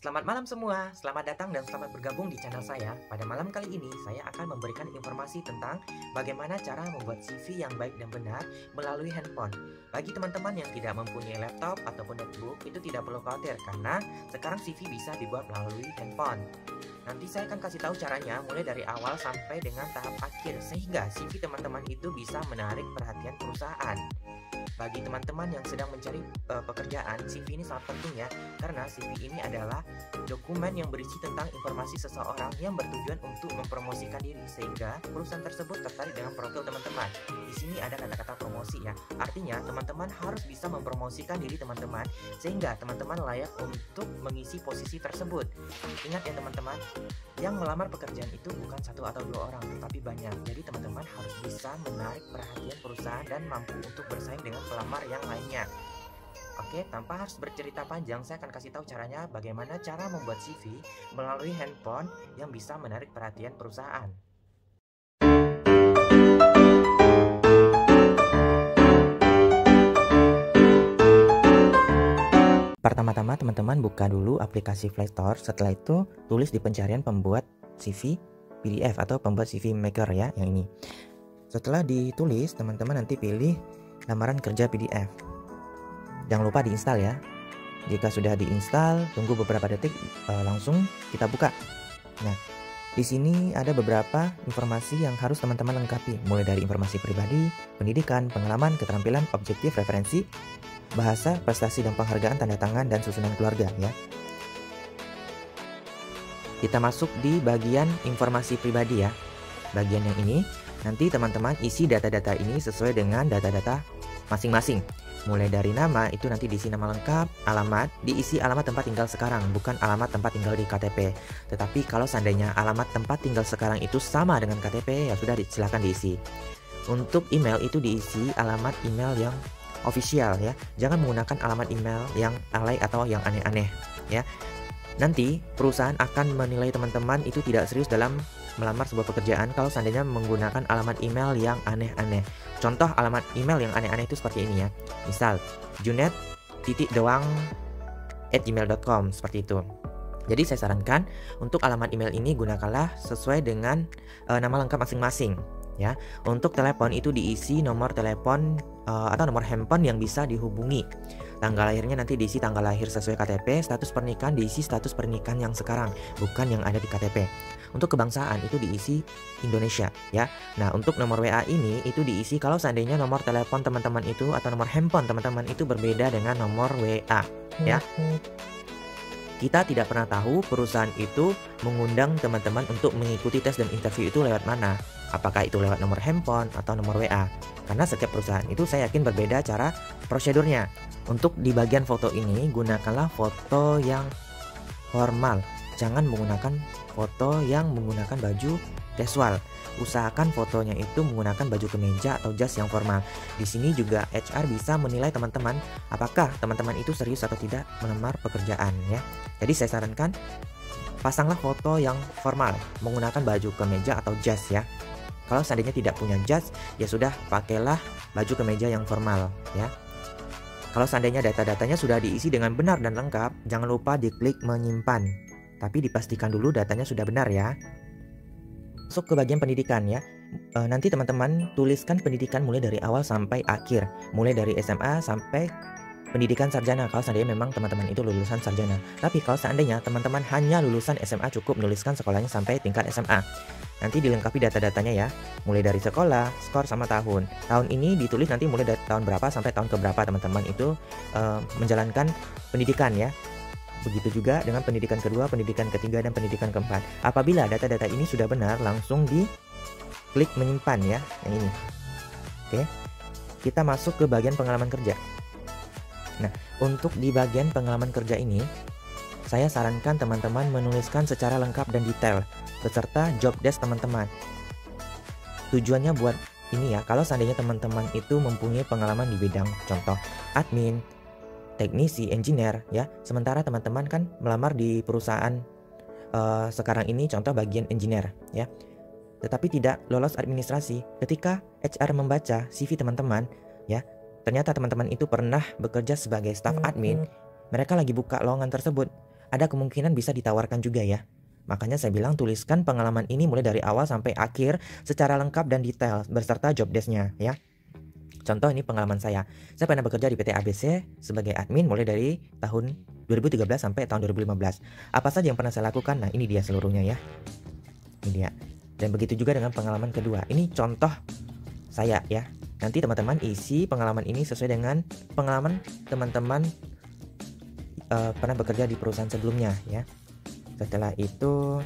Selamat malam semua, selamat datang dan selamat bergabung di channel saya. Pada malam kali ini, saya akan memberikan informasi tentang bagaimana cara membuat CV yang baik dan benar melalui handphone. Bagi teman-teman yang tidak mempunyai laptop ataupun notebook, itu tidak perlu khawatir karena sekarang CV bisa dibuat melalui handphone. Nanti saya akan kasih tahu caranya mulai dari awal sampai dengan tahap akhir sehingga CV teman-teman itu bisa menarik perhatian perusahaan. Bagi teman-teman yang sedang mencari pekerjaan, CV ini sangat penting ya, karena CV ini adalah dokumen yang berisi tentang informasi seseorang yang bertujuan untuk mempromosikan diri sehingga perusahaan tersebut tertarik dengan profil teman-teman. Di sini ada kata-kata promosi ya, artinya teman-teman harus bisa mempromosikan diri teman-teman sehingga teman-teman layak untuk mengisi posisi tersebut. Ingat ya teman-teman, yang melamar pekerjaan itu bukan satu atau dua orang, tetapi banyak. Jadi teman-teman harus bisa menarik perhatian perusahaan dan mampu untuk bersaing dengan pelamar yang lainnya. Oke, tanpa harus bercerita panjang, saya akan kasih tahu caranya bagaimana cara membuat CV melalui handphone yang bisa menarik perhatian perusahaan. Pertama-tama teman-teman buka dulu aplikasi Play Store. Setelah itu tulis di pencarian pembuat CV PDF atau pembuat CV Maker ya, yang ini. Setelah ditulis, teman-teman nanti pilih lamaran kerja PDF. Jangan lupa diinstal ya. Jika sudah diinstal, tunggu beberapa detik, langsung kita buka. Nah, di sini ada beberapa informasi yang harus teman-teman lengkapi, mulai dari informasi pribadi, pendidikan, pengalaman, keterampilan, objektif, referensi, bahasa, prestasi dan penghargaan, tanda tangan, dan susunan keluarga ya. Kita masuk di bagian informasi pribadi ya. Bagian yang ini, nanti teman-teman isi data-data ini sesuai dengan data-data masing-masing. Mulai dari nama, itu nanti diisi nama lengkap, alamat, diisi alamat tempat tinggal sekarang, bukan alamat tempat tinggal di KTP. Tetapi kalau seandainya alamat tempat tinggal sekarang itu sama dengan KTP, ya sudah silakan diisi. Untuk email itu diisi alamat email yang official ya. Jangan menggunakan alamat email yang alay atau yang aneh-aneh ya. Nanti perusahaan akan menilai teman-teman itu tidak serius dalam melamar sebuah pekerjaan kalau seandainya menggunakan alamat email yang aneh-aneh. Contoh alamat email yang aneh-aneh itu seperti ini ya. Misal junet.doang@gmail.com seperti itu. Jadi saya sarankan untuk alamat email ini gunakanlah sesuai dengan nama lengkap masing-masing ya. Untuk telepon itu diisi nomor telepon atau nomor handphone yang bisa dihubungi. Tanggal lahirnya nanti diisi tanggal lahir sesuai KTP. Status pernikahan diisi status pernikahan yang sekarang, bukan yang ada di KTP. Untuk kebangsaan itu diisi Indonesia ya. Nah, untuk nomor WA ini itu diisi kalau seandainya nomor telepon teman-teman itu atau nomor handphone teman-teman itu berbeda dengan nomor WA ya. Kita tidak pernah tahu perusahaan itu mengundang teman-teman untuk mengikuti tes dan interview itu lewat mana. Apakah itu lewat nomor handphone atau nomor WA. Karena setiap perusahaan itu saya yakin berbeda cara prosedurnya. Untuk di bagian foto ini, gunakanlah foto yang formal. Jangan menggunakan foto yang menggunakan baju casual. Usahakan fotonya itu menggunakan baju kemeja atau jas yang formal. Di sini juga HR bisa menilai teman-teman apakah teman-teman itu serius atau tidak melamar pekerjaan ya. Jadi saya sarankan pasanglah foto yang formal menggunakan baju kemeja atau jas ya. Kalau seandainya tidak punya jas, ya sudah pakailah baju kemeja yang formal ya. Kalau seandainya data-datanya sudah diisi dengan benar dan lengkap, jangan lupa diklik menyimpan. Tapi dipastikan dulu datanya sudah benar ya. Masuk ke bagian pendidikan ya. Nanti teman-teman tuliskan pendidikan mulai dari awal sampai akhir. Mulai dari SMA sampai pendidikan sarjana kalau seandainya memang teman-teman itu lulusan sarjana. Tapi kalau seandainya teman-teman hanya lulusan SMA, cukup menuliskan sekolahnya sampai tingkat SMA. Nanti dilengkapi data-datanya ya. Mulai dari sekolah, skor sama tahun. Tahun ini ditulis nanti mulai dari tahun berapa sampai tahun keberapa teman-teman itu menjalankan pendidikan ya. Begitu juga dengan pendidikan kedua, pendidikan ketiga, dan pendidikan keempat. Apabila data-data ini sudah benar, langsung diklik menyimpan ya, yang ini. Oke, kita masuk ke bagian pengalaman kerja. Nah, untuk di bagian pengalaman kerja ini, saya sarankan teman-teman menuliskan secara lengkap dan detail, beserta job desk teman-teman. Tujuannya buat ini ya, kalau seandainya teman-teman itu mempunyai pengalaman di bidang contoh admin, teknisi, engineer ya. Sementara teman-teman kan melamar di perusahaan sekarang ini contoh bagian engineer ya. Tetapi tidak lolos administrasi. Ketika HR membaca CV teman-teman ya, ternyata teman-teman itu pernah bekerja sebagai staf admin, mereka lagi buka lowongan tersebut. ada kemungkinan bisa ditawarkan juga ya. Makanya saya bilang tuliskan pengalaman ini mulai dari awal sampai akhir secara lengkap dan detail beserta job desk-nya ya. Contoh ini pengalaman saya. Saya pernah bekerja di PT ABC sebagai admin mulai dari tahun 2013 sampai tahun 2015. Apa saja yang pernah saya lakukan? Nah, ini dia seluruhnya ya. Ini dia. Dan begitu juga dengan pengalaman kedua. Ini contoh saya ya. Nanti teman-teman isi pengalaman ini sesuai dengan pengalaman teman-teman pernah bekerja di perusahaan sebelumnya ya. Setelah itu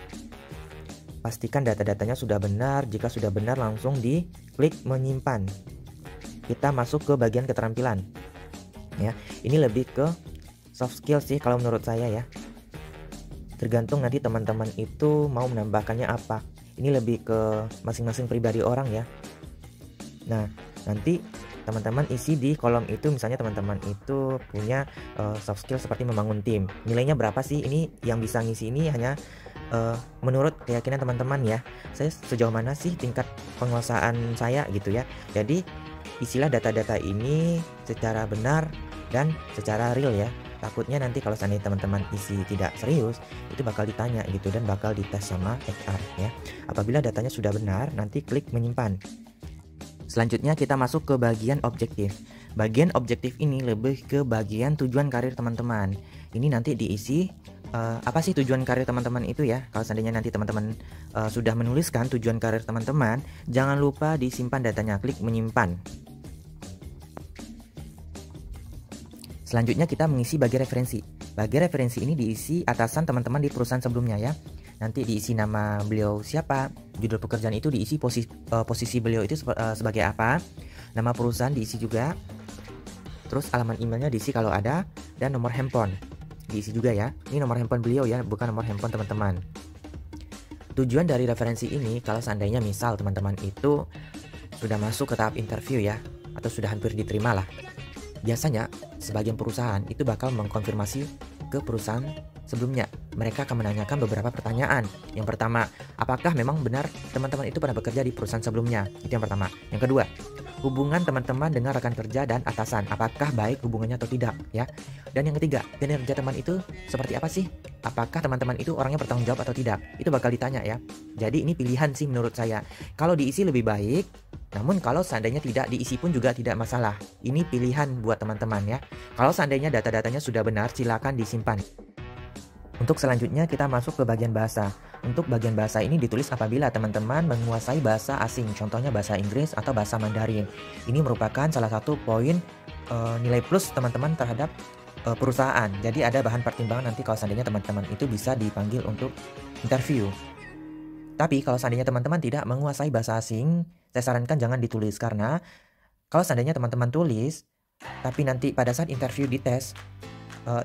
pastikan data-datanya sudah benar. Jika sudah benar langsung diklik menyimpan. Kita masuk ke bagian keterampilan ya. Ini lebih ke soft skill sih kalau menurut saya ya. Tergantung nanti teman-teman itu mau menambahkannya apa. Ini lebih ke masing-masing pribadi orang ya. Nah, nanti teman-teman isi di kolom itu, misalnya teman-teman itu punya soft skill seperti membangun tim. Nilainya berapa sih? Ini yang bisa ngisi ini hanya menurut keyakinan teman-teman ya. Saya sejauh mana sih tingkat penguasaan saya gitu ya. Jadi isilah data-data ini secara benar dan secara real ya. Takutnya nanti kalau seandainya teman-teman isi tidak serius, itu bakal ditanya gitu dan bakal dites sama HR ya. Apabila datanya sudah benar, nanti klik menyimpan. Selanjutnya kita masuk ke bagian objektif. Bagian objektif ini lebih ke bagian tujuan karir teman-teman. Ini nanti diisi apa sih tujuan karir teman-teman itu ya. Kalau seandainya nanti teman-teman sudah menuliskan tujuan karir teman-teman, jangan lupa disimpan datanya, klik menyimpan. Selanjutnya kita mengisi bagian referensi. Bagian referensi ini diisi atasan teman-teman di perusahaan sebelumnya ya. Nanti diisi nama beliau siapa, judul pekerjaan itu diisi posisi beliau itu sebagai apa, nama perusahaan diisi juga, terus alamat emailnya diisi kalau ada, dan nomor handphone diisi juga ya. Ini nomor handphone beliau ya, bukan nomor handphone teman-teman. Tujuan dari referensi ini kalau seandainya misal teman-teman itu sudah masuk ke tahap interview ya, atau sudah hampir diterima lah. Biasanya sebagian perusahaan itu bakal mengkonfirmasi ke perusahaan sebelumnya. Mereka akan menanyakan beberapa pertanyaan. Yang pertama, apakah memang benar teman-teman itu pernah bekerja di perusahaan sebelumnya? Itu yang pertama. Yang kedua, hubungan teman-teman dengan rekan kerja dan atasan, apakah baik hubungannya atau tidak ya. Dan yang ketiga, kinerja teman itu seperti apa sih? Apakah teman-teman itu orangnya bertanggung jawab atau tidak? Itu bakal ditanya ya. Jadi ini pilihan sih menurut saya. Kalau diisi lebih baik, namun kalau seandainya tidak diisi pun juga tidak masalah. Ini pilihan buat teman-teman ya. Kalau seandainya data-datanya sudah benar, silakan disimpan. Untuk selanjutnya kita masuk ke bagian bahasa. Untuk bagian bahasa ini ditulis apabila teman-teman menguasai bahasa asing, contohnya bahasa Inggris atau bahasa Mandarin. Ini merupakan salah satu poin nilai plus teman-teman terhadap perusahaan. Jadi ada bahan pertimbangan nanti kalau seandainya teman-teman itu bisa dipanggil untuk interview. Tapi kalau seandainya teman-teman tidak menguasai bahasa asing, saya sarankan jangan ditulis, karena kalau seandainya teman-teman tulis, tapi nanti pada saat interview dites,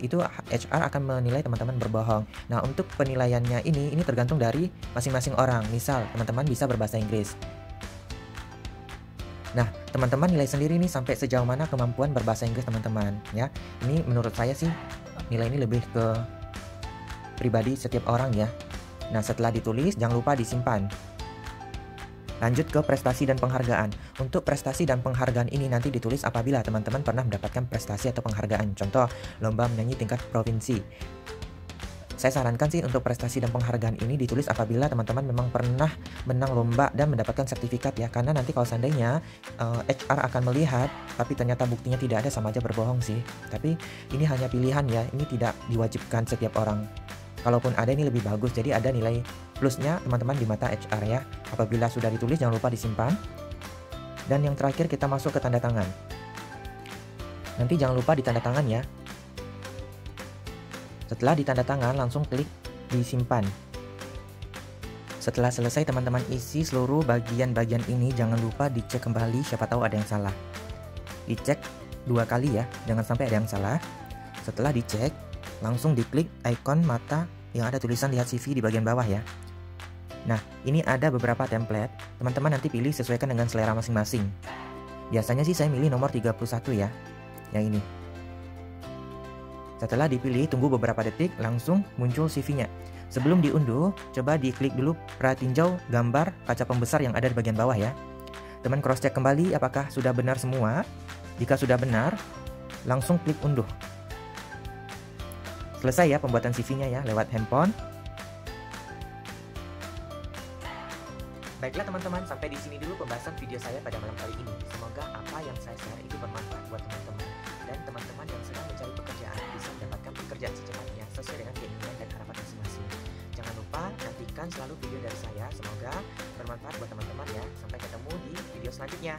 itu HR akan menilai teman-teman berbohong. Nah, untuk penilaiannya ini tergantung dari masing-masing orang. Misal teman-teman bisa berbahasa Inggris. Nah, teman-teman nilai sendiri nih sampai sejauh mana kemampuan berbahasa Inggris teman-teman ya. Ini menurut saya sih nilai ini lebih ke pribadi setiap orang ya. Nah, setelah ditulis jangan lupa disimpan. Lanjut ke prestasi dan penghargaan. Untuk prestasi dan penghargaan ini nanti ditulis apabila teman-teman pernah mendapatkan prestasi atau penghargaan. Contoh, lomba menyanyi tingkat provinsi. Saya sarankan sih untuk prestasi dan penghargaan ini ditulis apabila teman-teman memang pernah menang lomba dan mendapatkan sertifikat ya. Karena nanti kalau seandainya HR akan melihat tapi ternyata buktinya tidak ada, sama aja berbohong sih. Tapi ini hanya pilihan ya, ini tidak diwajibkan setiap orang. Kalaupun ada ini lebih bagus, jadi ada nilai plusnya teman-teman di mata HR ya. Apabila sudah ditulis jangan lupa disimpan. Dan yang terakhir kita masuk ke tanda tangan. Nanti jangan lupa ditanda tangan ya. Setelah ditanda tangan langsung klik disimpan. Setelah selesai teman-teman isi seluruh bagian-bagian ini, jangan lupa dicek kembali, siapa tahu ada yang salah. Dicek 2 kali ya, jangan sampai ada yang salah. Setelah dicek, langsung diklik ikon mata yang ada tulisan lihat CV di bagian bawah ya. Nah, ini ada beberapa template. Teman-teman nanti pilih sesuaikan dengan selera masing-masing. Biasanya sih saya milih nomor 31 ya. Yang ini. Setelah dipilih, tunggu beberapa detik, langsung muncul CV-nya. Sebelum diunduh, coba diklik dulu pratinjau gambar kaca pembesar yang ada di bagian bawah ya. Teman cross check kembali apakah sudah benar semua. Jika sudah benar, langsung klik unduh. selesai ya pembuatan CV-nya ya lewat handphone. Baiklah teman-teman, sampai di sini dulu pembahasan video saya pada malam kali ini. Semoga apa yang saya share itu bermanfaat buat teman-teman. Dan teman-teman yang sedang mencari pekerjaan bisa mendapatkan pekerjaan secepatnya sesuai dengan keinginan dan harapan masing-masing. Jangan lupa nantikan selalu video dari saya. Semoga bermanfaat buat teman-teman ya. Sampai ketemu di video selanjutnya.